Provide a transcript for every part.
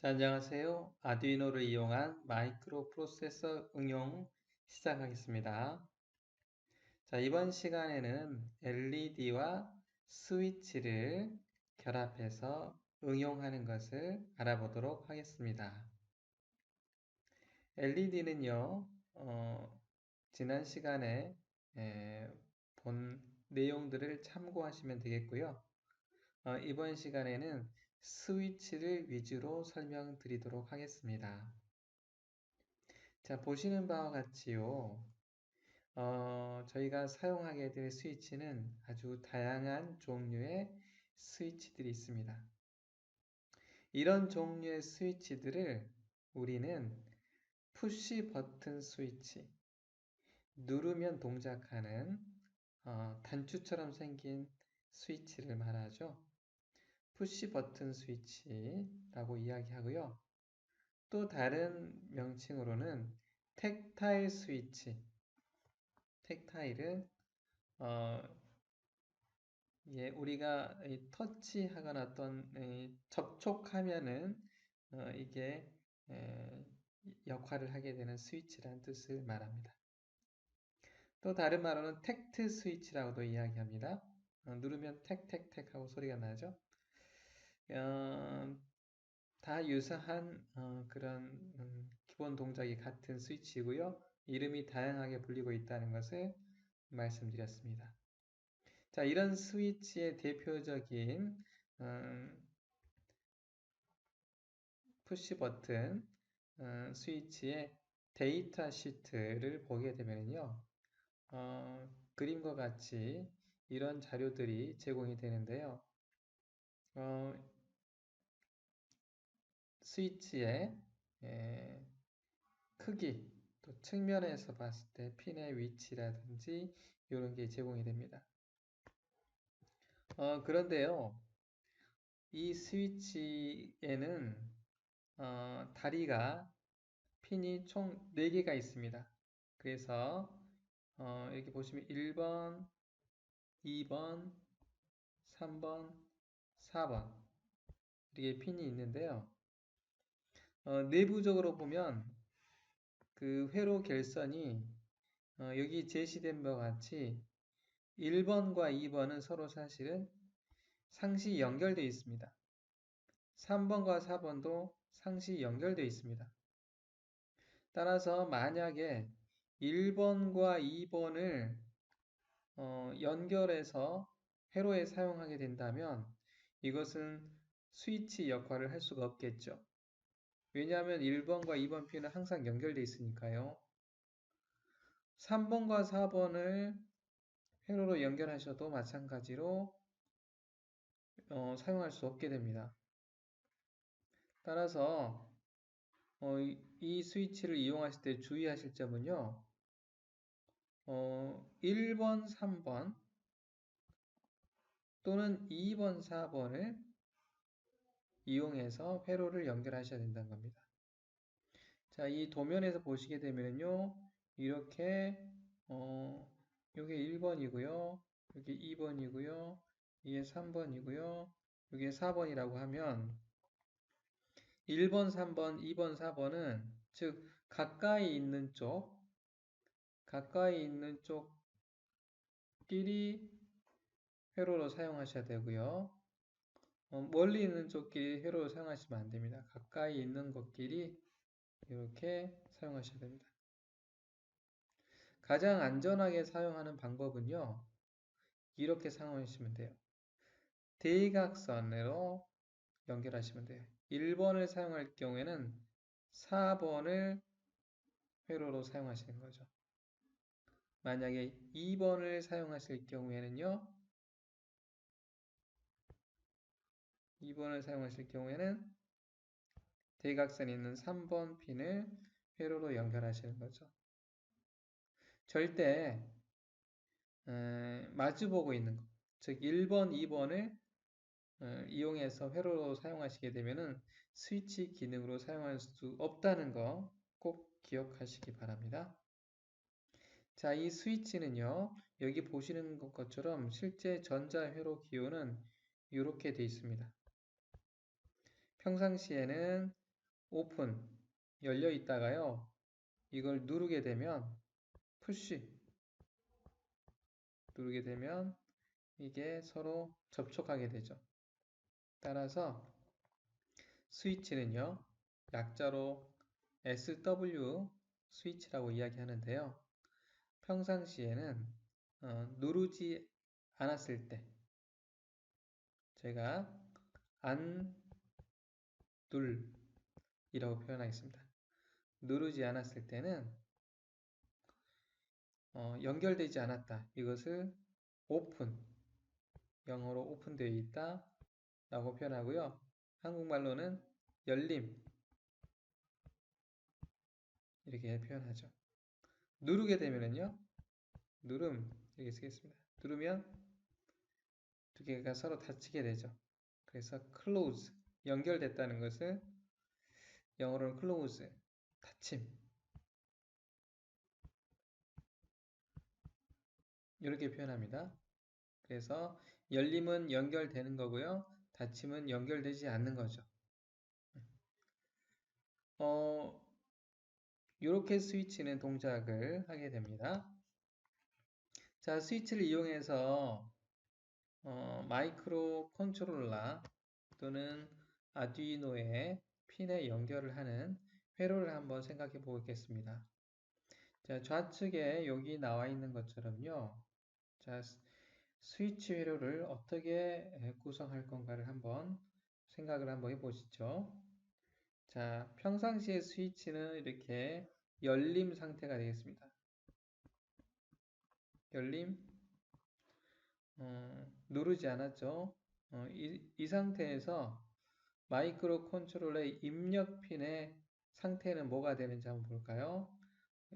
자, 안녕하세요. 아두이노를 이용한 마이크로 프로세서 응용 시작하겠습니다. 자, 이번 시간에는 LED와 스위치를 결합해서 응용하는 것을 알아보도록 하겠습니다. LED는요, 지난 시간에 본 내용들을 참고하시면 되겠고요. 이번 시간에는 스위치를 위주로 설명드리도록 하겠습니다. 자, 보시는 바와 같이요. 저희가 사용하게 될 스위치는 아주 다양한 종류의 스위치들이 있습니다. 이런 종류의 스위치들을 우리는 푸시 버튼 스위치, 누르면 동작하는 단추처럼 생긴 스위치를 말하죠. 푸시 버튼 스위치라고 이야기하고요. 또 다른 명칭으로는 텍타일 스위치. 텍타일은 우리가 터치하거나 어떤 접촉하면은 이게 역할을 하게 되는 스위치라는 뜻을 말합니다. 또 다른 말로는 텍트 스위치라고도 이야기합니다. 누르면 텍텍텍 하고 소리가 나죠. 다 유사한 그런 기본 동작이 같은 스위치이고요. 이름이 다양하게 불리고 있다는 것을 말씀드렸습니다. 자, 이런 스위치의 대표적인 푸시 버튼 스위치의 데이터 시트를 보게 되면요. 그림과 같이 이런 자료들이 제공이 되는데요. 스위치의 크기, 또 측면에서 봤을 때 핀의 위치라든지 이런 게 제공이 됩니다. 그런데요, 이 스위치에는 다리가 핀이 총 4개가 있습니다. 그래서 여기 보시면 1번, 2번, 3번, 4번 이렇게 핀이 있는데요. 내부적으로 보면 그 회로 결선이 여기 제시된 바와 같이 1번과 2번은 서로 사실은 상시 연결되어 있습니다. 3번과 4번도 상시 연결되어 있습니다. 따라서 만약에 1번과 2번을 연결해서 회로에 사용하게 된다면 이것은 스위치 역할을 할 수가 없겠죠. 왜냐하면 1번과 2번 핀은 항상 연결되어 있으니까요. 3번과 4번을 회로로 연결하셔도 마찬가지로 사용할 수 없게 됩니다. 따라서 이 스위치를 이용하실 때 주의하실 점은요. 1번, 3번 또는 2번, 4번을 이용해서 회로를 연결하셔야 된다는 겁니다. 자, 이 도면에서 보시게 되면요. 이렇게 이게 1번이고요. 여기 2번이고요. 이게 3번이고요. 이게 4번이라고 하면 1번, 3번, 2번, 4번은 즉 가까이 있는 쪽끼리 회로로 사용하셔야 되고요. 멀리 있는 쪽끼리 회로로 사용하시면 안 됩니다. 가까이 있는 것끼리 이렇게 사용하셔야 됩니다. 가장 안전하게 사용하는 방법은요. 이렇게 사용하시면 돼요. 대각선으로 연결하시면 돼요. 1번을 사용할 경우에는 4번을 회로로 사용하시는 거죠. 만약에 2번을 사용하실 경우에는요. 2번을 사용하실 경우에는 대각선에 있는 3번 핀을 회로로 연결하시는 거죠. 절대 마주보고 있는 것, 즉 1번, 2번을 이용해서 회로로 사용하시게 되면은 스위치 기능으로 사용할 수 없다는 거 꼭 기억하시기 바랍니다. 자, 이 스위치는요, 여기 보시는 것처럼 실제 전자회로 기호는 이렇게 되어 있습니다. 평상시에는 오픈 열려 있다가요. 이걸 누르게 되면 푸시 누르게 되면 이게 서로 접촉하게 되죠. 따라서 스위치는요. 약자로 SW 스위치라고 이야기하는데요. 평상시에는 누르지 않았을 때 제가 안 둘이라고 표현하겠습니다. 누르지 않았을 때는 연결되지 않았다. 이것을 오픈, 영어로 오픈되어 있다 라고 표현하고요. 한국말로는 열림 이렇게 표현하죠. 누르게 되면은요. 누름 이렇게 쓰겠습니다. 누르면 두 개가 서로 닫히게 되죠. 그래서 close 연결됐다는 것을 영어로는 close 닫힘 이렇게 표현합니다. 그래서 열림은 연결되는 거고요. 닫힘은 연결되지 않는 거죠. 이렇게 스위치는 동작을 하게 됩니다. 자, 스위치를 이용해서 마이크로 컨트롤러 또는 아두이노의 핀에 연결을 하는 회로를 한번 생각해 보겠습니다. 자, 좌측에 여기 나와 있는 것처럼요. 자, 스위치 회로를 어떻게 구성할 건가를 한번 생각을 한번 해보시죠. 자, 평상시의 스위치는 이렇게 열림 상태가 되겠습니다. 열림, 누르지 않았죠. 이 상태에서 마이크로 컨트롤러의 입력 핀의 상태는 뭐가 되는지 한번 볼까요?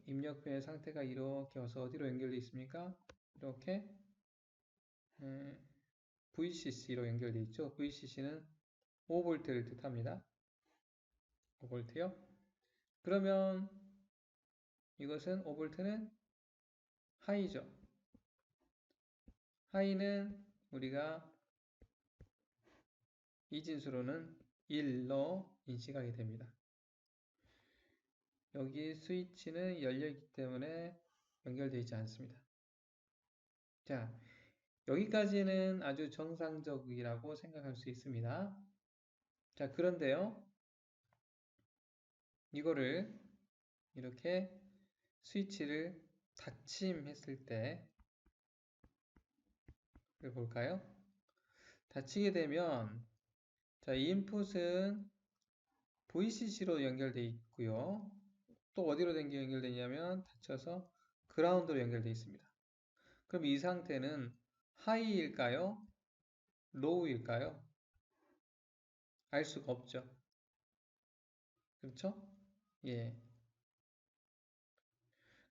입력 핀의 상태가 이렇게 와서 어디로 연결되어 있습니까? 이렇게 VCC로 연결되어 있죠. VCC는 5V를 뜻합니다. 5V요. 그러면 이것은 5V는 하이죠. 하이는 우리가 이진수로는 1로 인식하게 됩니다. 여기 스위치는 열려있기 때문에 연결되어 있지 않습니다. 자, 여기까지는 아주 정상적이라고 생각할 수 있습니다. 자, 그런데요. 이거를 이렇게 스위치를 닫힘했을 때 볼까요? 닫히게 되면 자, 인풋은 VCC로 연결되어 있고요. 또 어디로 연결되냐면 닫혀서 그라운드로 연결되어 있습니다. 그럼 이 상태는 하이일까요? 로우일까요? 알 수가 없죠. 그렇죠? 예.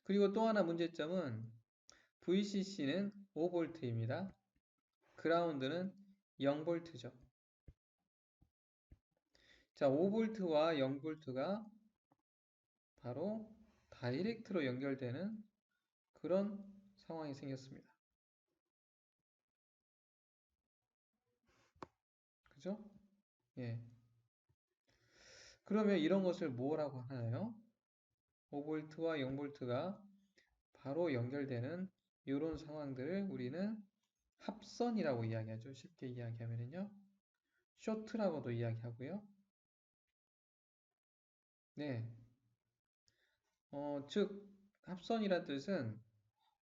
그리고 또 하나 문제점은 VCC는 5V입니다. 그라운드는 0V죠. 자, 5V와 0V가 바로 다이렉트로 연결되는 그런 상황이 생겼습니다. 그죠? 예. 그러면 이런 것을 뭐라고 하나요? 5V와 0V가 바로 연결되는 이런 상황들을 우리는 합선이라고 이야기하죠. 쉽게 이야기하면요. 쇼트라고도 이야기하고요. 네. 즉, 합선이란 뜻은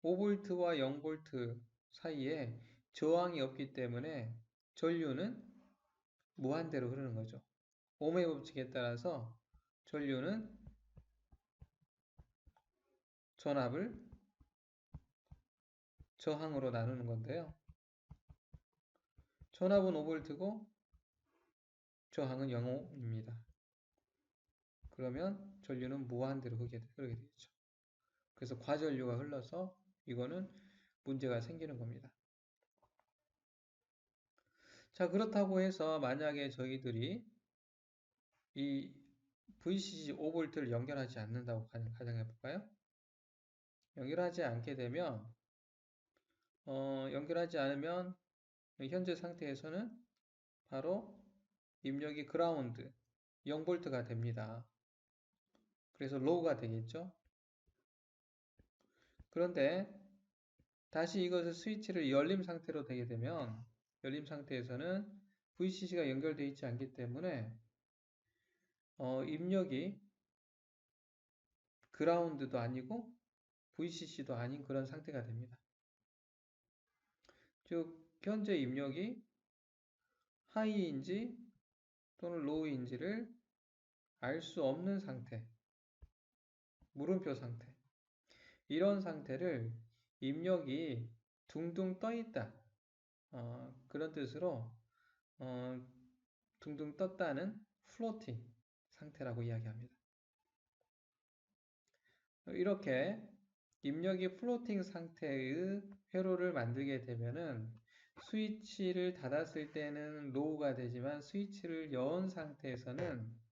5V와 0V 사이에 저항이 없기 때문에 전류는 무한대로 흐르는 거죠. 옴의 법칙에 따라서 전류는 전압을 저항으로 나누는 건데요. 전압은 5V고 저항은 0Ω입니다. 그러면 전류는 무한대로 흐르게 되죠. 그래서 과전류가 흘러서 이거는 문제가 생기는 겁니다. 자, 그렇다고 해서 만약에 저희들이 이 VCC 5V를 연결하지 않는다고 가정해 볼까요? 연결하지 않게 되면 연결하지 않으면 현재 상태에서는 바로 입력이 그라운드 0V가 됩니다. 그래서 로우가 되겠죠. 그런데 다시 이것을 스위치를 열림 상태로 되게 되면 열림 상태에서는 VCC가 연결되어 있지 않기 때문에 입력이 그라운드도 아니고 VCC도 아닌 그런 상태가 됩니다. 즉 현재 입력이 하이인지 또는 로우인지를 알 수 없는 상태, 물음표 상태. 이런 상태를 입력이 둥둥 떠 있다. 그런 뜻으로 둥둥 떴다는 플로팅 상태라고 이야기합니다. 이렇게 입력이 플로팅 상태의 회로를 만들게 되면은 스위치를 닫았을 때는 로우가 되지만 스위치를 연 상태에서는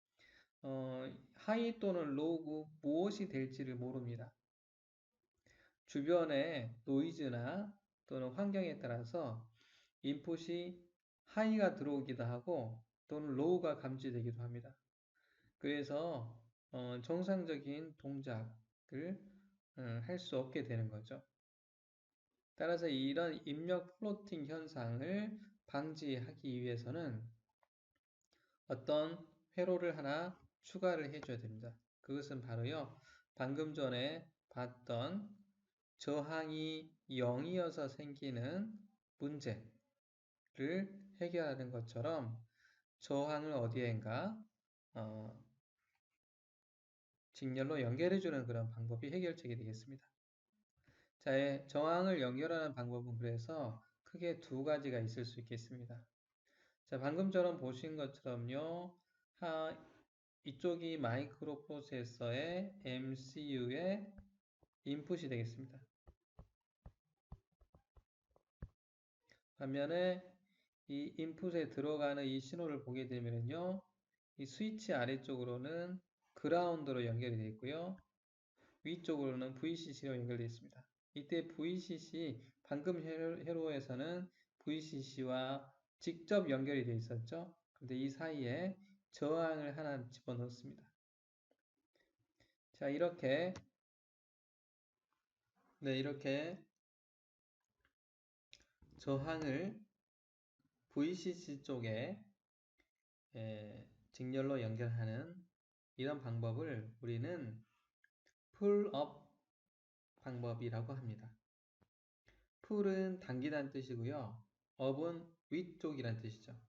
하이 또는 로우 무엇이 될지를 모릅니다. 주변의 노이즈나 또는 환경에 따라서 인풋이 하이가 들어오기도 하고 또는 로우가 감지되기도 합니다. 그래서 정상적인 동작을 할 수 없게 되는 거죠. 따라서 이런 입력 플로팅 현상을 방지하기 위해서는 어떤 회로를 하나 추가를 해줘야 됩니다. 그것은 바로요, 방금 전에 봤던 저항이 0이어서 생기는 문제를 해결하는 것처럼 저항을 어디엔가 직렬로 연결해주는 그런 방법이 해결책이 되겠습니다. 자, 저항을 연결하는 방법은 그래서 크게 두 가지가 있을 수 있겠습니다. 자, 방금처럼 보신 것처럼요, 이쪽이 마이크로 프로세서의 MCU의 인풋이 되겠습니다. 반면에 이 인풋에 들어가는 이 신호를 보게 되면요, 이 스위치 아래쪽으로는 그라운드로 연결이 되어 있고요, 위쪽으로는 VCC로 연결되어 있습니다. 이때 VCC, 방금 회로에서는 VCC와 직접 연결이 되어 있었죠. 근데 이 사이에 저항을 하나 집어넣습니다. 자, 이렇게 저항을 VCC 쪽에 직렬로 연결하는 이런 방법을 우리는 풀업 방법이라고 합니다. 풀은 당기다는 뜻이고요. 업은 위쪽이란 뜻이죠.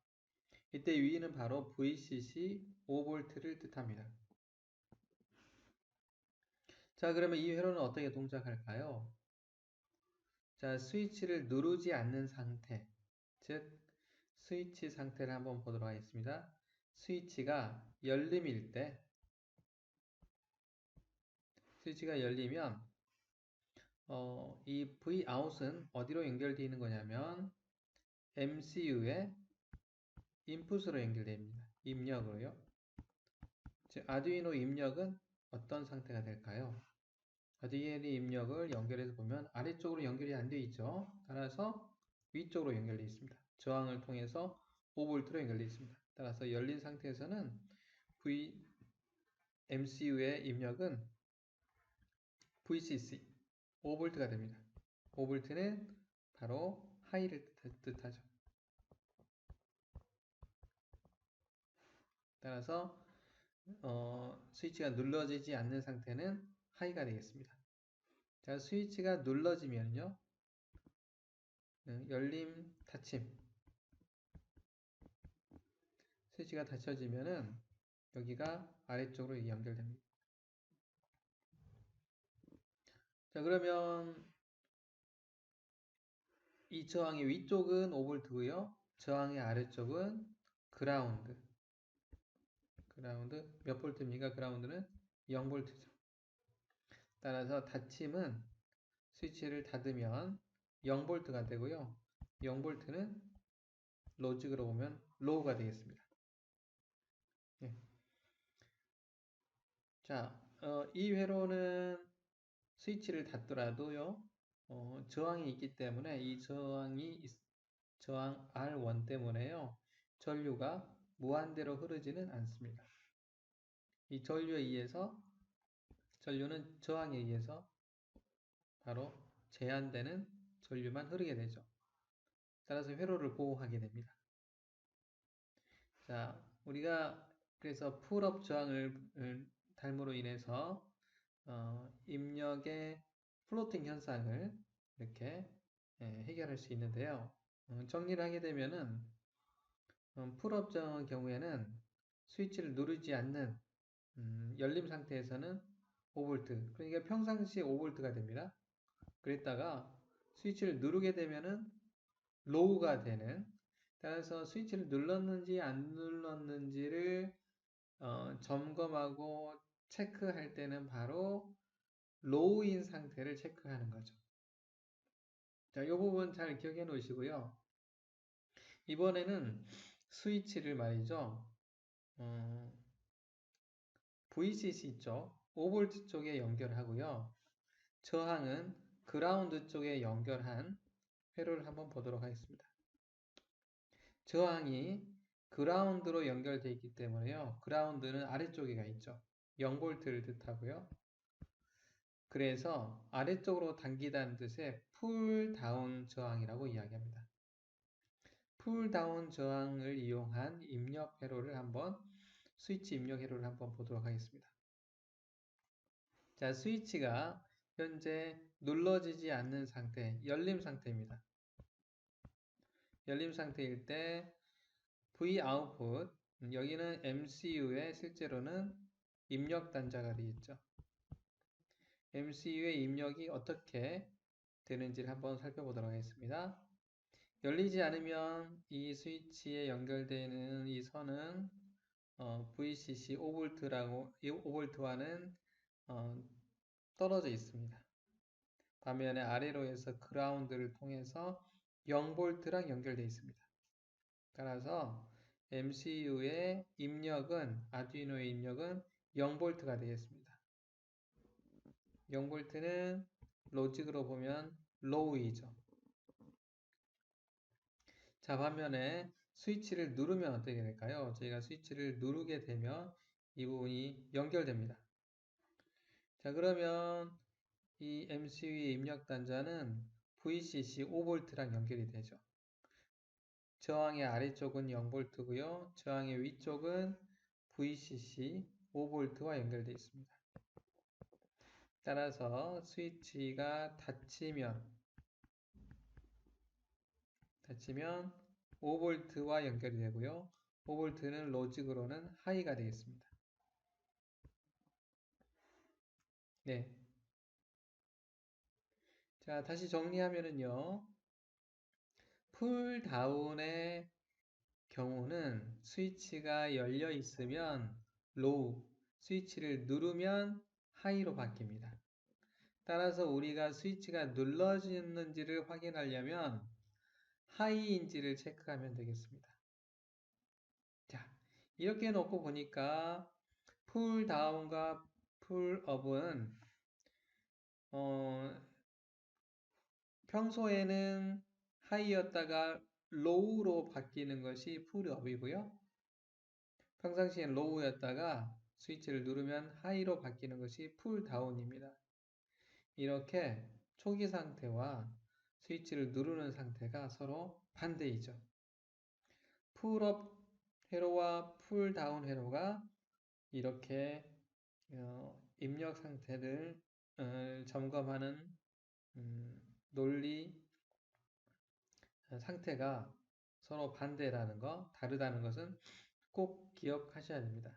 이때 위는 바로 VCC 5V를 뜻합니다. 자, 그러면 이 회로는 어떻게 동작할까요? 자, 스위치를 누르지 않는 상태, 즉 스위치 상태를 한번 보도록 하겠습니다. 스위치가 열림일 때, 스위치가 열리면 이 Vout은 어디로 연결되어 있는 거냐면 MCU의 인풋으로 연결됩니다. 입력으로요. 즉 아두이노 입력은 어떤 상태가 될까요? 아두이노 입력을 연결해서 보면 아래쪽으로 연결이 안 되어 있죠. 따라서 위쪽으로 연결되어 있습니다. 저항을 통해서 5V로 연결되어 있습니다. 따라서 열린 상태에서는 MCU의 입력은 VCC 5V가 됩니다. 5V는 바로 하이를 뜻하죠. 따라서 스위치가 눌러지지 않는 상태는 하이가 되겠습니다. 자, 스위치가 눌러지면요, 열림, 닫힘. 스위치가 닫혀지면은 여기가 아래쪽으로 연결됩니다. 자, 그러면 이 저항의 위쪽은 5V고요. 저항의 아래쪽은 그라운드. 그라운드 몇 볼트입니까? 그라운드는 0V죠. 따라서 닫힘은 스위치를 닫으면 0V가 되고요. 0V는 로직으로 보면 로우가 되겠습니다. 예. 자, 이 회로는 스위치를 닫더라도요, 저항이 있기 때문에 이 저항 R1 때문에요, 전류가 무한대로 흐르지는 않습니다. 이 전류에 의해서, 전류는 저항에 의해서 바로 제한되는 전류만 흐르게 되죠. 따라서 회로를 보호하게 됩니다. 자, 우리가 그래서 풀업 저항을 닮으로 인해서 입력의 플로팅 현상을 이렇게 해결할 수 있는데요. 정리를 하게 되면은 풀업 저항의 경우에는 스위치를 누르지 않는 열림 상태에서는 5V, 그러니까 평상시에 5V가 됩니다. 그랬다가 스위치를 누르게 되면은 로우가 되는, 따라서 스위치를 눌렀는지 안 눌렀는지를 점검하고 체크할 때는 바로 로우인 상태를 체크하는 거죠. 자, 이 부분 잘 기억해 놓으시고요. 이번에는 스위치를 말이죠. VCC 쪽, 5V 쪽에 연결하고요. 저항은 그라운드 쪽에 연결한 회로를 한번 보도록 하겠습니다. 저항이 그라운드로 연결되어 있기 때문에요. 그라운드는 아래쪽에가 있죠. 0V를 뜻하고요. 그래서 아래쪽으로 당기다는 뜻의 풀다운 저항이라고 이야기합니다. 풀다운 저항을 이용한 입력 회로를 한번, 스위치 입력 회로를 한번 보도록 하겠습니다. 자, 스위치가 현재 눌러지지 않는 상태, 열림 상태입니다. 열림 상태일 때 V 아웃풋, 여기는 MCU의 실제로는 입력 단자가 되어 있죠. MCU의 입력이 어떻게 되는지를 한번 살펴보도록 하겠습니다. 열리지 않으면 이 스위치에 연결되는 이 선은 VCC 5V라고, 이 5V와는 떨어져 있습니다. 반면에 아래로 해서 그라운드를 통해서 0V랑 연결되어 있습니다. 따라서 MCU의 입력은, 아두이노의 입력은 0V가 되겠습니다. 0V는 로직으로 보면 로우이죠. 자, 반면에 스위치를 누르면 어떻게 될까요? 저희가 스위치를 누르게 되면 이 부분이 연결됩니다. 자, 그러면 이 MCU의 입력 단자는 VCC 5V랑 연결이 되죠. 저항의 아래쪽은 0V고요. 저항의 위쪽은 VCC 5V와 연결되어 있습니다. 따라서 스위치가 닫히면 5V와 연결이 되고요. 5V는 로직으로는 하이가 되겠습니다. 네. 자, 다시 정리하면은요. 풀다운의 경우는 스위치가 열려 있으면 로우, 스위치를 누르면 하이로 바뀝니다. 따라서 우리가 스위치가 눌러지는지를 확인하려면 하이인지를 체크하면 되겠습니다. 자, 이렇게 놓고 보니까 풀다운과 풀업은 평소에는 하이였다가 로우로 바뀌는 것이 풀업이고요. 평상시엔 로우였다가 스위치를 누르면 하이로 바뀌는 것이 풀다운입니다. 이렇게 초기 상태와 스위치를 누르는 상태가 서로 반대이죠. 풀업 회로와 풀다운 회로가 이렇게 입력 상태를 점검하는 논리 상태가 서로 반대라는 거, 다르다는 것은 꼭 기억하셔야 됩니다.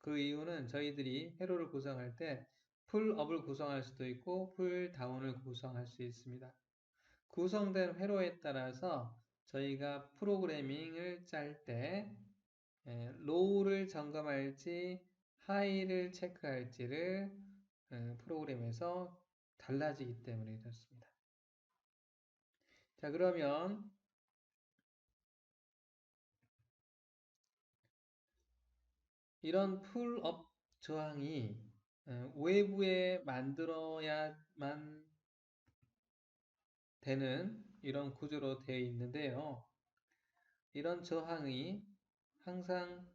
그 이유는 저희들이 회로를 구성할 때 풀업을 구성할 수도 있고 풀다운을 구성할 수 있습니다. 구성된 회로에 따라서 저희가 프로그래밍을 짤 때 로우를 점검할지 하이를 체크할지를 프로그램에서 달라지기 때문에 그렇습니다. 자, 그러면 이런 풀업 저항이 외부에 만들어야만 되는 이런 구조로 되어 있는데요. 이런 저항이 항상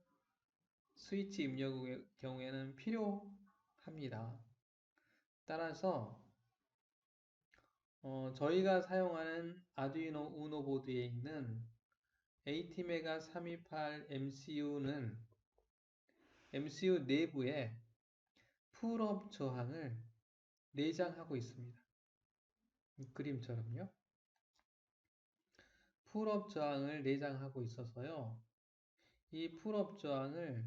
스위치 입력의 경우에는 필요합니다. 따라서 저희가 사용하는 아두이노 우노 보드에 있는 ATmega 328 MCU는 MCU 내부에 풀업 저항을 내장하고 있습니다. 이 그림처럼요. 풀업 저항을 내장하고 있어서요. 이 풀업 저항을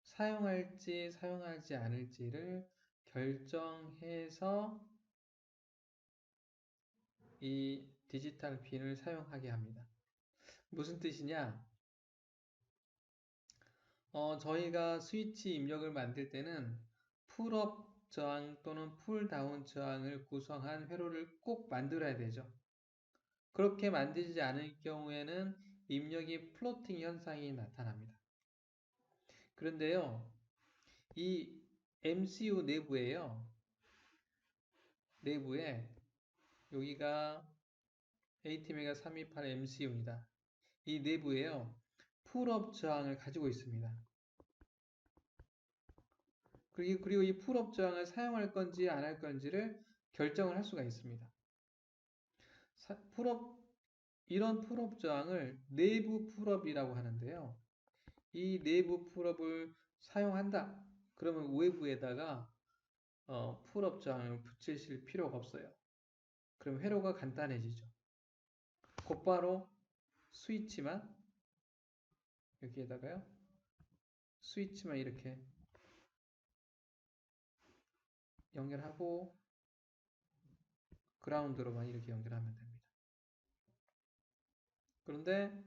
사용할지 사용하지 않을지를 결정해서 이 디지털 핀을 사용하게 합니다. 무슨 뜻이냐? 저희가 스위치 입력을 만들 때는 풀업 저항 또는 풀다운 저항을 구성한 회로를 꼭 만들어야 되죠. 그렇게 만들지 않을 경우에는 입력이 플로팅 현상이 나타납니다. 그런데요, 이 MCU 내부에 여기가 ATmega 328 MCU입니다. 이 내부에요, 풀업 저항을 가지고 있습니다. 그리고 이 풀업 저항을 사용할 건지 안 할 건지를 결정을 할 수가 있습니다. 이런 풀업 저항을 내부 풀업이라고 하는데요. 이 내부 풀업을 사용한다. 그러면 외부에다가 풀업 저항을 붙이실 필요가 없어요. 그럼 회로가 간단해지죠. 곧바로 스위치만 여기에다가요. 스위치만 이렇게 연결하고 그라운드로만 이렇게 연결하면 됩니다. 그런데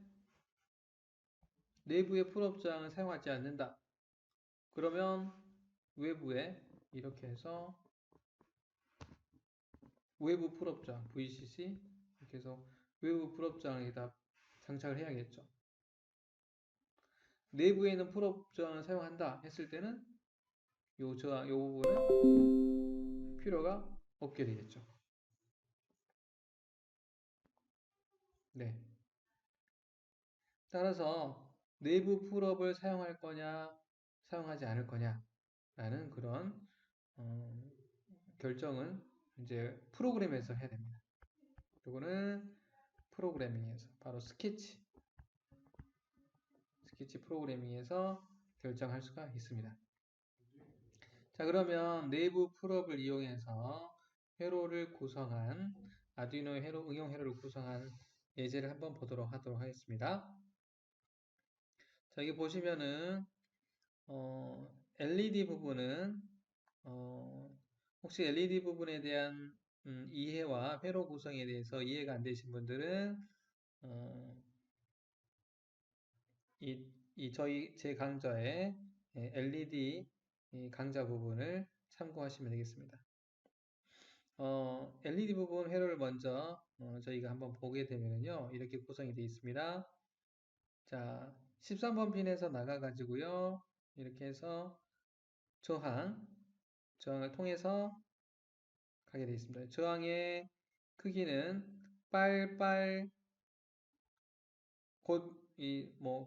내부의 풀업 저항을 사용하지 않는다. 그러면 외부에 이렇게 해서 외부 풀업 저항 VCC 이렇게 해서 외부 풀업 저항에다 장착을 해야겠죠. 내부에 있는 풀업 저항을 사용한다 했을 때는 요 부분은 필요가 없게 되겠죠. 네. 따라서 내부 풀업을 사용할 거냐, 사용하지 않을 거냐 라는 그런 결정은 이제 프로그램에서 해야 됩니다. 이거는 프로그래밍에서 바로 스케치 프로그래밍에서 결정할 수가 있습니다. 자, 그러면 내부 풀업을 이용해서 회로를 구성한 아두이노 응용 회로를 구성한 예제를 한번 보도록 하겠습니다. 자, 여기 보시면은 LED 부분은 혹시 LED 부분에 대한 이해와 회로 구성에 대해서 이해가 안 되신 분들은 제 강좌의 LED 강좌 부분을 참고하시면 되겠습니다. LED 부분 회로를 먼저 저희가 한번 보게 되면요, 이렇게 구성이 되어 있습니다. 자, 13번 핀에서 나가가지고요, 이렇게 해서 저항을 통해서 가게 되어 있습니다. 저항의 크기는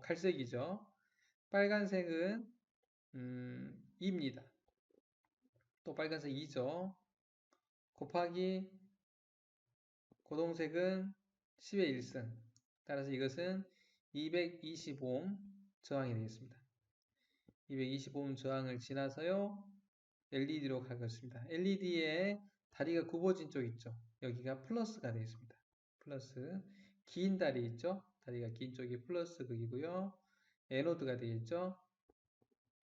갈색이죠. 빨간색은 2입니다. 또 빨간색 2죠. 곱하기 고동색은 10의 1승. 따라서 이것은 225옴 저항이 되겠습니다. 225옴 저항을 지나서요, LED로 가겠습니다. LED에 다리가 굽어진 쪽 있죠. 여기가 플러스가 되겠습니다. 플러스. 긴 다리 있죠. 다리가 긴 쪽이 플러스 극이고요. 에노드가 되겠죠.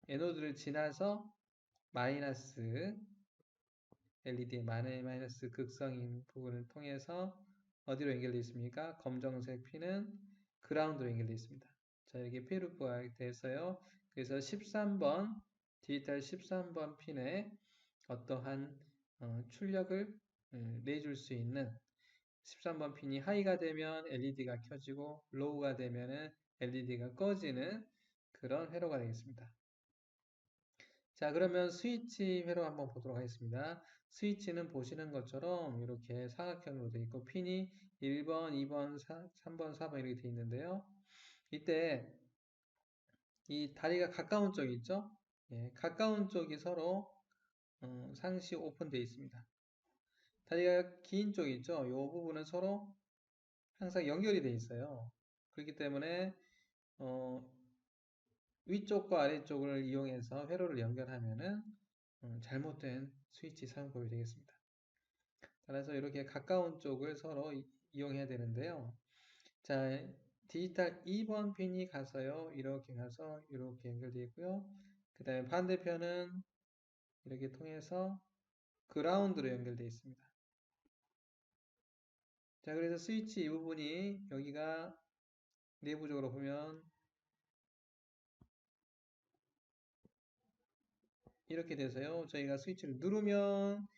에노드를 지나서 마이너스, LED의 마이너스 극성인 부분을 통해서 어디로 연결되어 있습니까? 검정색 핀은 그라운드로 연결되어 있습니다. 자, 이렇게 페루프가 돼서요. 그래서 13번, 디지털 13번 핀에 어떠한 출력을 내줄 수 있는 13번 핀이 하이가 되면 LED가 켜지고 로우가 되면 LED가 꺼지는 그런 회로가 되겠습니다. 자, 그러면 스위치 회로 한번 보도록 하겠습니다. 스위치는 보시는 것처럼 이렇게 사각형으로 되어 있고 핀이 1번, 2번, 3번, 4번 이렇게 되어 있는데요. 이때 이 다리가 가까운 쪽 있죠? 예, 가까운 쪽이 서로 상시 오픈되어 있습니다. 다리가 긴 쪽 있죠? 이 부분은 서로 항상 연결이 되어 있어요. 그렇기 때문에 위쪽과 아래쪽을 이용해서 회로를 연결하면은 잘못된 스위치 사용법이 되겠습니다. 따라서 이렇게 가까운 쪽을 서로 이용해야 되는데요. 자, 디지털 2번 핀이 가서요. 이렇게 가서 이렇게 연결되어 있고요. 그 다음에 반대편은 이렇게 통해서 그라운드로 연결되어 있습니다. 자, 그래서 스위치 이 부분이 여기가 내부적으로 보면 이렇게 돼서요. 저희가 스위치를 누르면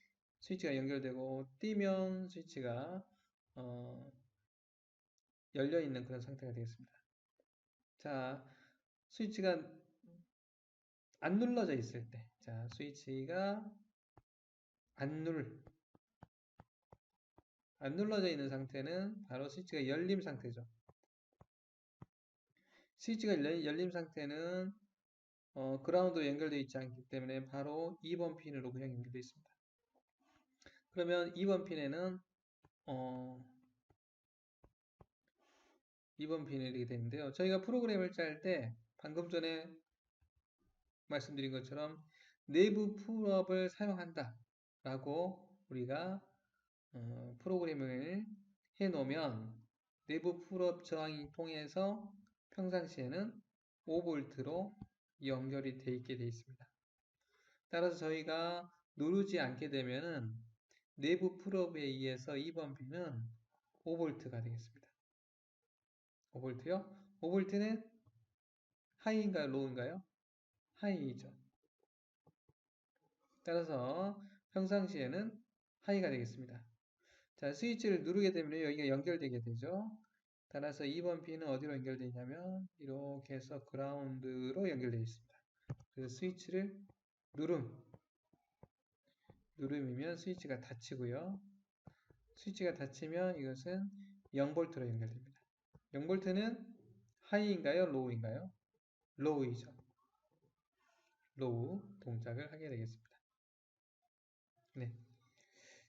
스위치가 연결되고 띄면 스위치가 열려 있는 그런 상태가 되겠습니다. 자, 스위치가 안 눌러져 있을 때, 자, 스위치가 안 눌러져 있는 상태는 바로 스위치가 열림 상태죠. 스위치가 열림 상태는 그라운드로 연결되어 있지 않기 때문에 바로 2번 핀으로 그냥 연결되어 있습니다. 그러면 2번 핀에는 2번 핀이 이렇게 되는데요. 저희가 프로그램을 짤 때 방금 전에 말씀드린 것처럼 내부 풀업을 사용한다 라고 우리가 프로그램을 해 놓으면 내부 풀업 저항이 통해서 평상시에는 5V로 연결이 되어 있게 되어 있습니다. 따라서 저희가 누르지 않게 되면은 내부 풀업에 의해서 2번 핀은 5V가 되겠습니다. 5V요? 5V는 하이인가요? 로우인가요? 하이이죠. 따라서 평상시에는 하이가 되겠습니다. 자, 스위치를 누르게 되면 여기가 연결되게 되죠. 따라서 2번 핀은 어디로 연결되냐면 이렇게 해서 그라운드로 연결되어 있습니다. 그래서 스위치를 누름이면 스위치가 닫히고요. 스위치가 닫히면 이것은 0V로 연결됩니다. 0V는 하이인가요? 로우인가요? 로우이죠. 로우 동작을 하게 되겠습니다. 네.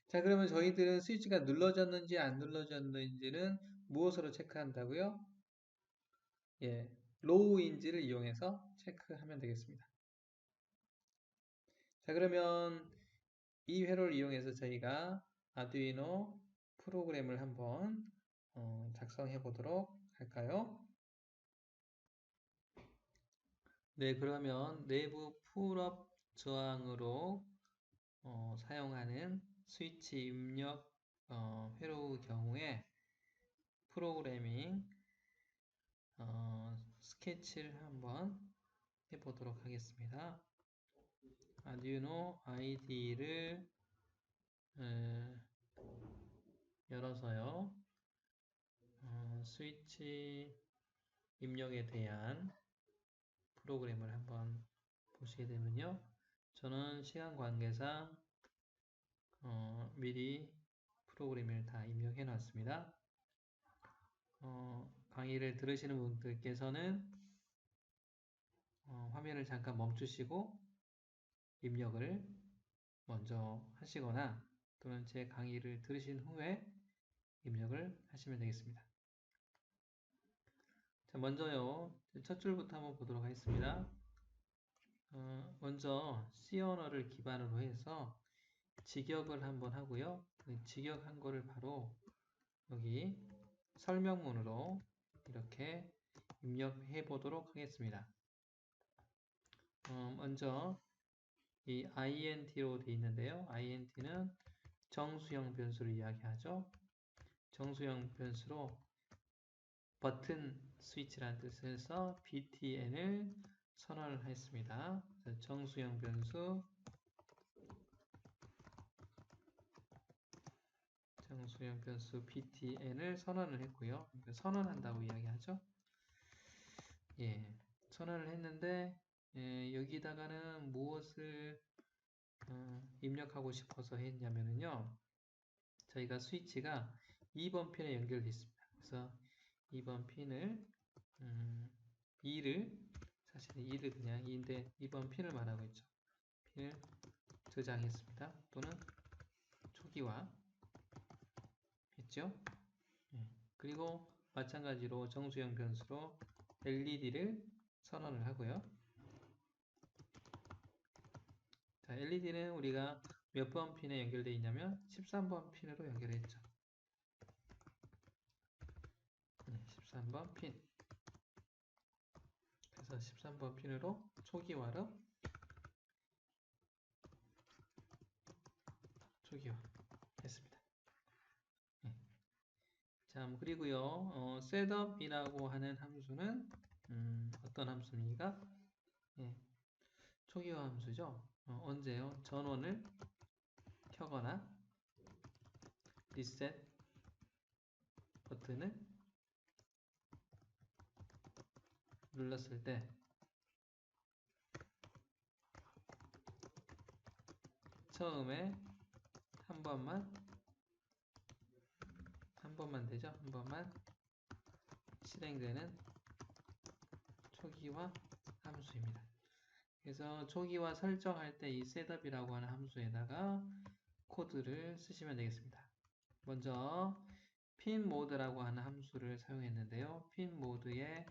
자, 그러면 저희들은 스위치가 눌러졌는지 안 눌러졌는지는 무엇으로 체크한다고요? 예, 로우인지를 이용해서 체크하면 되겠습니다. 자, 그러면 이 회로를 이용해서 저희가 아두이노 프로그램을 한번 작성해 보도록 할까요? 네, 그러면 내부 풀업 저항으로 사용하는 스위치 입력 회로의 경우에 프로그래밍 스케치를 한번 해보도록 하겠습니다. 아두이노 IDE를 열어서요. 스위치 입력에 대한 프로그램을 한번 보시게 되면요. 저는 시간 관계상 미리 프로그램을 다 입력해 놨습니다. 강의를 들으시는 분들께서는 화면을 잠깐 멈추시고 입력을 먼저 하시거나 또는 제 강의를 들으신 후에 입력을 하시면 되겠습니다. 자, 먼저요. 첫 줄부터 한번 보도록 하겠습니다. 먼저 C 언어를 기반으로 해서 직역을 한번 하고요. 직역한 거를 바로 여기 설명문으로 이렇게 입력해 보도록 하겠습니다. 먼저 이 int로 되어 있는데요. int는 정수형 변수를 이야기하죠. 정수형 변수로 버튼 스위치라는 뜻에서 btn을 선언을 했습니다. 정수형 변수 btn을 선언을 했고요. 선언한다고 이야기하죠. 예, 선언을 했는데 여기다가는 무엇을 입력하고 싶어서 했냐면요. 저희가 스위치가 2번 핀에 연결되어 있습니다. 그래서 2번 핀을 2를 사실 2를 그냥 2인데 2번 핀을 말하고 있죠. 핀을 저장했습니다. 또는 초기화 했죠. 그리고 마찬가지로 정수형 변수로 LED를 선언을 하고요. 자, LED는 우리가 몇 번 핀에 연결되어 있냐면 13번 핀으로 연결했죠. 13번 핀. 그래서 13번 핀으로 초기화로 초기화 했습니다. 자, 그리고요, setup이라고 하는 함수는 어떤 함수입니까? 초기화 함수죠. 언제요? 전원을 켜거나 리셋 버튼을 눌렀을 때 처음에 한 번만 되죠. 한 번만 실행되는 초기화 함수입니다. 그래서 초기화 설정할 때 이 셋업이라고 하는 함수에다가 코드를 쓰시면 되겠습니다. 먼저 핀 모드라고 하는 함수를 사용했는데요. 핀 모드에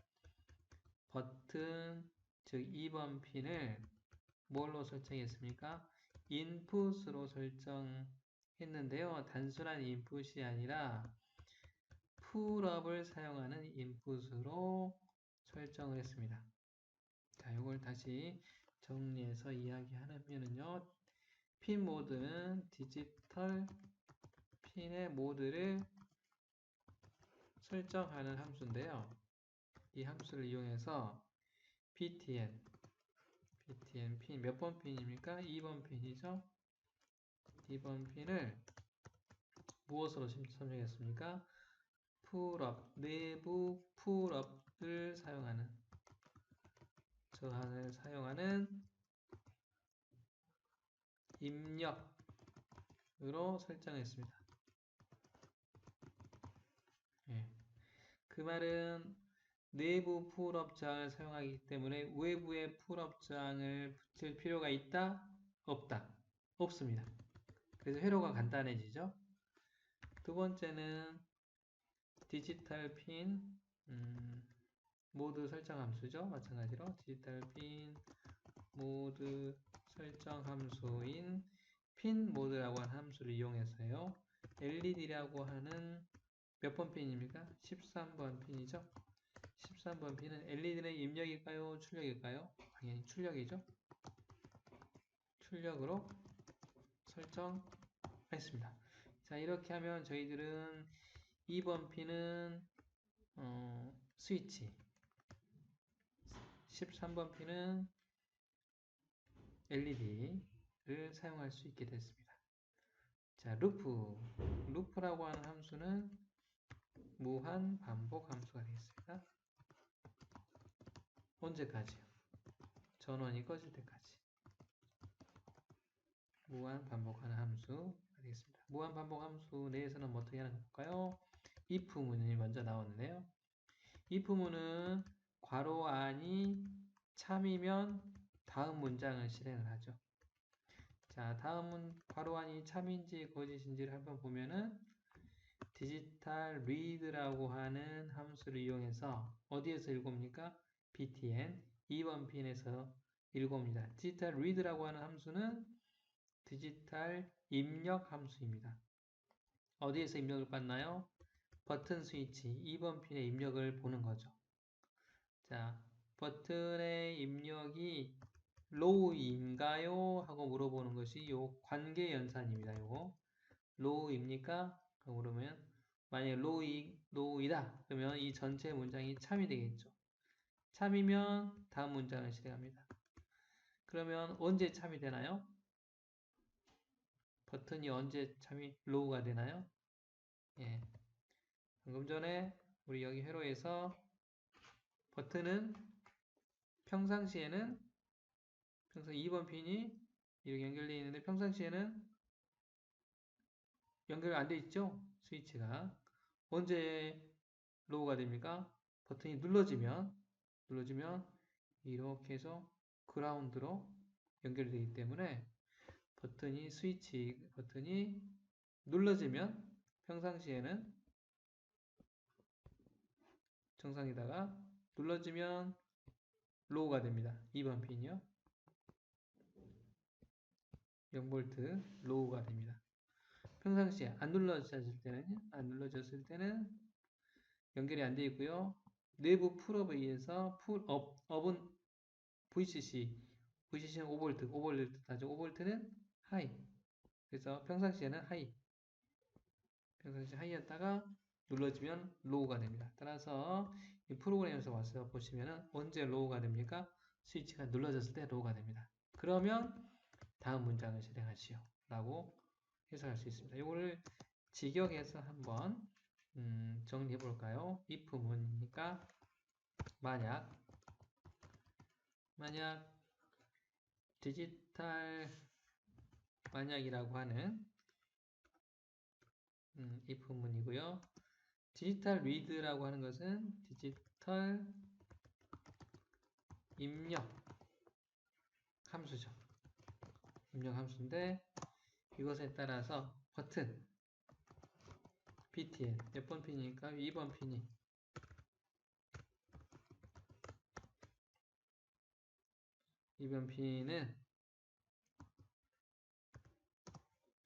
버튼, 즉 2번 핀을 뭘로 설정했습니까? 인풋으로 설정했는데요. 단순한 인풋이 아니라 풀업을 사용하는 인풋으로 설정을 했습니다. 자, 이걸 다시 정리해서 이야기하면요. 핀 모드는 디지털 핀의 모드를 설정하는 함수인데요. 이 함수를 이용해서 btn 핀, 몇 번 핀입니까? 2번 핀이죠. 2번 핀을 무엇으로 설정했습니까? 풀업, 내부 풀업을 사용하는 저항을 사용하는 입력으로 설정했습니다. 그 말은 내부 풀업 저항을 사용하기 때문에 외부의 풀업 저항을 붙일 필요가 있다? 없다? 없습니다. 그래서 회로가 간단해지죠. 두 번째는 디지털 핀 모드 설정 함수죠. 마찬가지로 디지털 핀 모드 설정 함수인 핀 모드라고 하는 함수를 이용해서요. LED라고 하는 몇 번 핀입니까? 13번 핀이죠. 13번 핀은 LED는 입력일까요? 출력일까요? 당연히 출력이죠. 출력으로 설정했습니다. 자, 이렇게 하면 저희들은 2번 핀은 스위치, 13번 핀은 LED를 사용할 수 있게 됐습니다. 자, 루프라고 하는 함수는 무한 반복 함수가 되겠습니다. 언제까지요? 전원이 꺼질 때까지. 무한 반복하는 함수가 되겠습니다. 무한 반복 함수 내에서는 어떻게 하는가 볼까요? if 문이 먼저 나오는데요. if 문은 괄호 안이 참이면 다음 문장을 실행을 하죠. 자, 다음은 괄호 안이 참인지 거짓인지를 한번 보면은 디지털 read라고 하는 함수를 이용해서 어디에서 읽습니까? btn 2번 핀에서 읽습니다. 디지털 read라고 하는 함수는 디지털 입력 함수입니다. 어디에서 입력을 받나요? 버튼 스위치 2번 핀의 입력을 보는 거죠. 자, 버튼의 입력이 low인가요? 하고 물어보는 것이 요 관계 연산입니다. 요거 low입니까? 그러면 만약에 low이다 그러면 이 전체 문장이 참이 되겠죠. 참이면 다음 문장을 실행합니다. 그러면 언제 참이 되나요? 버튼이 언제 참이 low가 되나요? 예. 방금 전에 우리 여기 회로에서 버튼은 평상시에는 2번 핀이 이렇게 연결되어 있는데 평상시에는 연결 안 돼 있죠? 스위치가. 언제 로우가 됩니까? 버튼이 눌러지면 이렇게 해서 그라운드로 연결되기 때문에 스위치 버튼이 눌러지면 평상시에는 정상에다가 눌러지면 로우가 됩니다. 2번 핀이요. 0V 로우가 됩니다. 평상시에 안 눌러졌을 때는 연결이 안 되어 있고요. 내부 풀업에 의해서 업은 VCC는 5V, 5V를 뜻하죠. 5V는 하이. 그래서 평상시에는 평상시 하이였다가 눌러지면 로우가 됩니다. 따라서 이 프로그램에서 와서 보시면은 언제 로우가 됩니까? 스위치가 눌러졌을 때 로우가 됩니다. 그러면 다음 문장을 실행하시오 라고 해석할 수 있습니다. 이거를 직역해서 한번 정리해 볼까요? if 문이니까 만약 디지털 만약이라고 하는 if 문이고요. 디지털 리드라고 하는 것은 디지털 입력 함수죠. 입력 함수인데 이것에 따라서 버튼 btn 몇 번 핀이니까 2번 핀이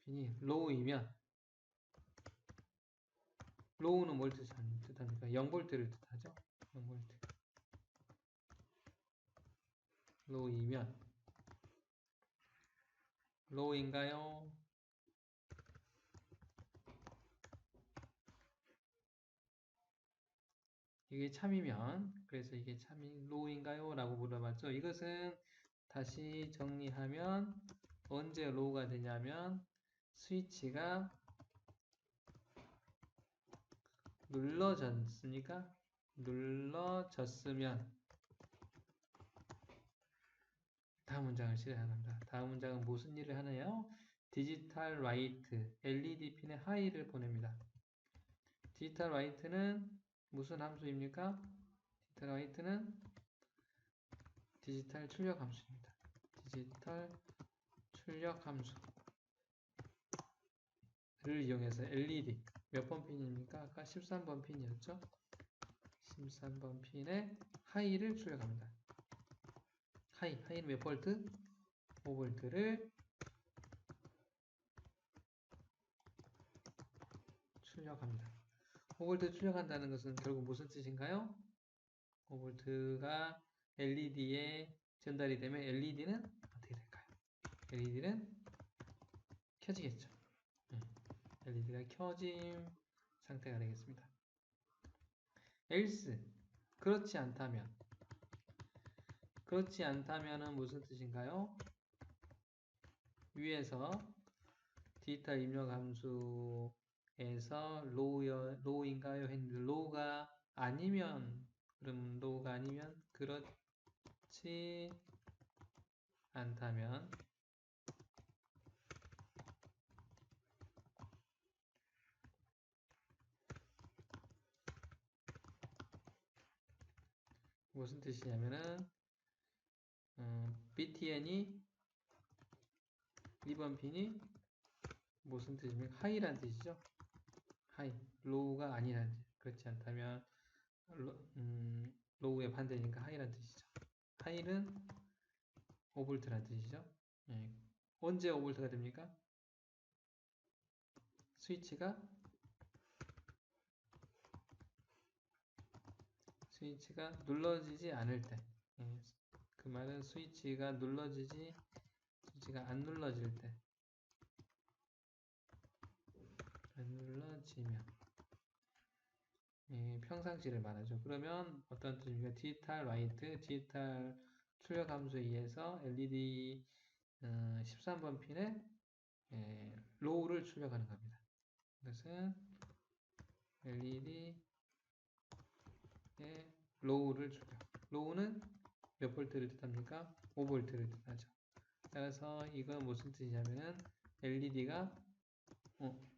핀이 로우이면 로우는 뭘 뜻합니까? 0V를 뜻하죠. 0V 로우이면 로우인가요? 이게 참이면 그래서 이게 참이 로우인가요? 라고 물어봤죠. 이것은 다시 정리하면 언제 로우가 되냐면 스위치가 눌러졌으면 다음 문장을 실행합니다. 다음 문장은 무슨 일을 하나요? 디지털 라이트 LED 핀에 하이를 보냅니다. 디지털 라이트는 무슨 함수입니까? 디지털 라이트는 디지털 출력 함수입니다. 디지털 출력 함수를 이용해서 LED 몇 번 핀입니까? 아까 13번 핀이었죠? 13번 핀에 하이를 출력합니다. 하이는 몇 볼트? 5V를 출력합니다. 5V 출력한다는 것은 결국 무슨 뜻인가요? 5V가 LED에 전달이 되면 LED는 어떻게 될까요? LED는 켜지겠죠. LED가 켜진 상태가 되겠습니다. else 그렇지 않다면은 무슨 뜻인가요? 위에서 디지털 입력 함수에서 로우인가요? 했는데 로우가 아니면 그렇지 않다면 무슨 뜻이냐면은 btn이 2번 핀이 무슨 뜻입니까? 하이란 뜻이죠. 하이, 로우가 아니란 뜻. 그렇지 않다면 로우의 반대니까 하이란 뜻이죠. 하이는 5V란 뜻이죠. 언제 5V가 됩니까? 스위치가 눌러지지 않을 때. 그 말은 스위치가 안 눌러질 때. 안 눌러지면. 평상시를 말하죠. 그러면 어떤 뜻입니까? 디지털 라이트, 디지털 출력 함수에 의해서 LED 13번 핀에 로우를 출력하는 겁니다. 이것은 LED의 로우를 출력. 로우는 몇 볼트를 뜻합니까? 5V를 뜻하죠. 따라서 이건 무슨 뜻이냐면은 LED가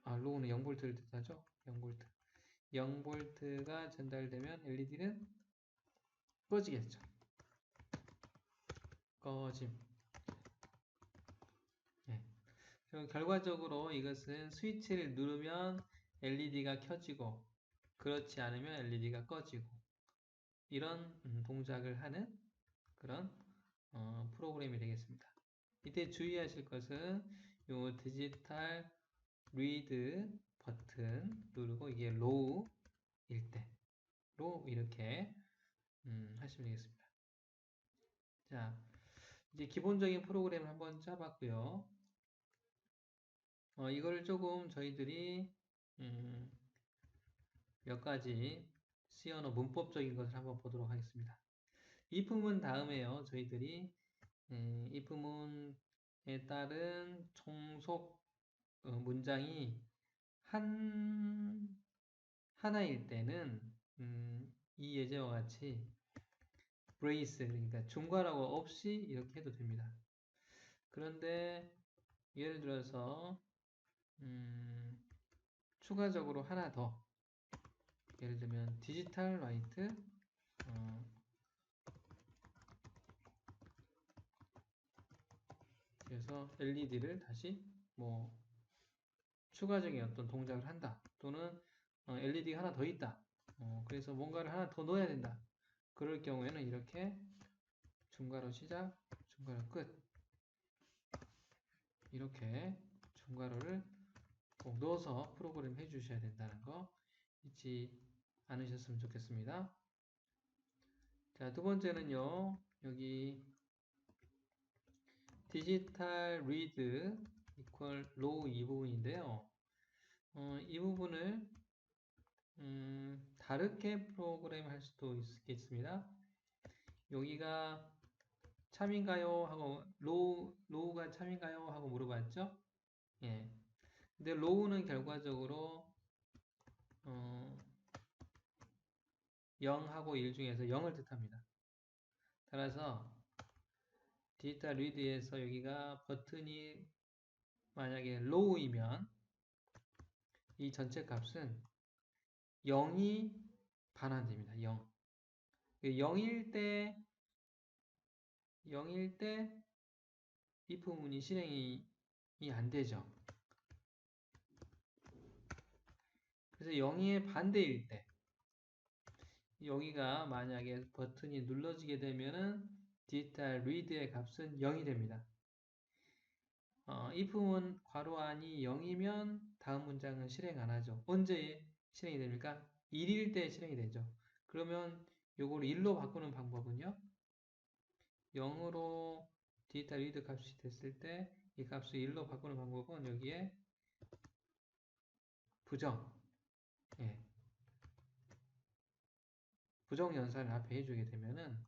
로우는 0V를 뜻하죠. 0V. 0V가 전달되면 LED는 꺼지겠죠. 꺼짐. 예. 그럼 결과적으로 이것은 스위치를 누르면 LED가 켜지고 그렇지 않으면 LED가 꺼지고 이런 동작을 하는 그런 프로그램이 되겠습니다. 이때 주의하실 것은 요 디지털 리드 버튼 누르고 이게 로우일 때로 이렇게 하시면 되겠습니다. 자, 이제 기본적인 프로그램을 한번 짜봤고요. 이걸 조금 저희들이 몇 가지 C 언어 문법적인 것을 한번 보도록 하겠습니다. if문 다음에요. 저희들이 if문에 따른 종속 문장이 하나일 때는 이 예제와 같이 brace 그러니까 중괄호가 없이 이렇게 해도 됩니다. 그런데 예를 들어서 추가적으로 하나 더 예를 들면 디지털 라이트 그래서 LED를 다시 뭐 추가적인 어떤 동작을 한다 또는 LED가 하나 더 있다 그래서 뭔가를 하나 더 넣어야 된다 그럴 경우에는 이렇게 중괄호 시작 중괄호 끝 이렇게 중괄호를 꼭 넣어서 프로그램 해 주셔야 된다는 거 잊지 않으셨으면 좋겠습니다. 자, 두 번째는요. 여기 디지털 리드 이퀄 로우 이 부분인데요. 이 부분을 다르게 프로그램 할 수도 있겠습니다. 여기가 참인가요? 하고 로우가 참인가요? 하고 물어봤죠? 예. 근데 로우는 결과적으로 0하고 1 중에서 0을 뜻합니다. 따라서 디지털 리드에서 여기가 버튼이 만약에 로우이면 이 전체 값은 0이 반환됩니다. 0. 0일 때 if문이 실행이 안 되죠. 그래서 0의 반대일 때 여기가 만약에 버튼이 눌러지게 되면은 디지털 리드의 값은 0이 됩니다. if문 괄호 안이 0이면 다음 문장은 실행 안 하죠. 언제 실행이 됩니까? 1일 때 실행이 되죠. 그러면 요걸 1로 바꾸는 방법은요. 0으로 디지털 리드 값이 됐을 때 이 값을 1로 바꾸는 방법은 여기에 부정 연산을 앞에 해주게 되면은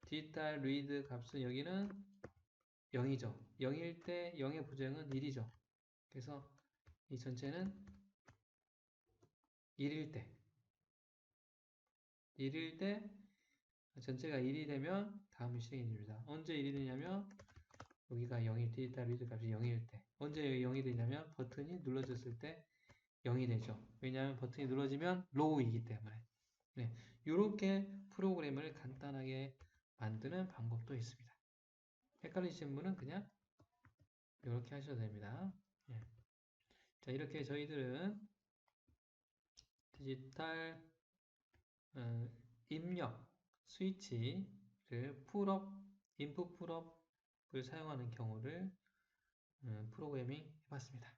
디지털 리드 값은 여기는 0이죠. 0일 때 0의 부정은 1이죠. 그래서 이 전체는 1일 때 전체가 1이 되면 다음이 실행이 됩니다. 언제 1이 되냐면 여기가 0이 디지털 리드 값이 0일 때 언제 0이 되냐면 버튼이 눌러졌을 때 0이 되죠. 왜냐하면 버튼이 눌러지면 로우이기 때문에 네, 이렇게 프로그램을 간단하게 만드는 방법도 있습니다. 헷갈리시는 분은 그냥 이렇게 하셔도 됩니다. 네. 자, 이렇게 저희들은 디지털 입력 스위치를 풀업, 인풋 풀업을 사용하는 경우를 프로그래밍 해봤습니다.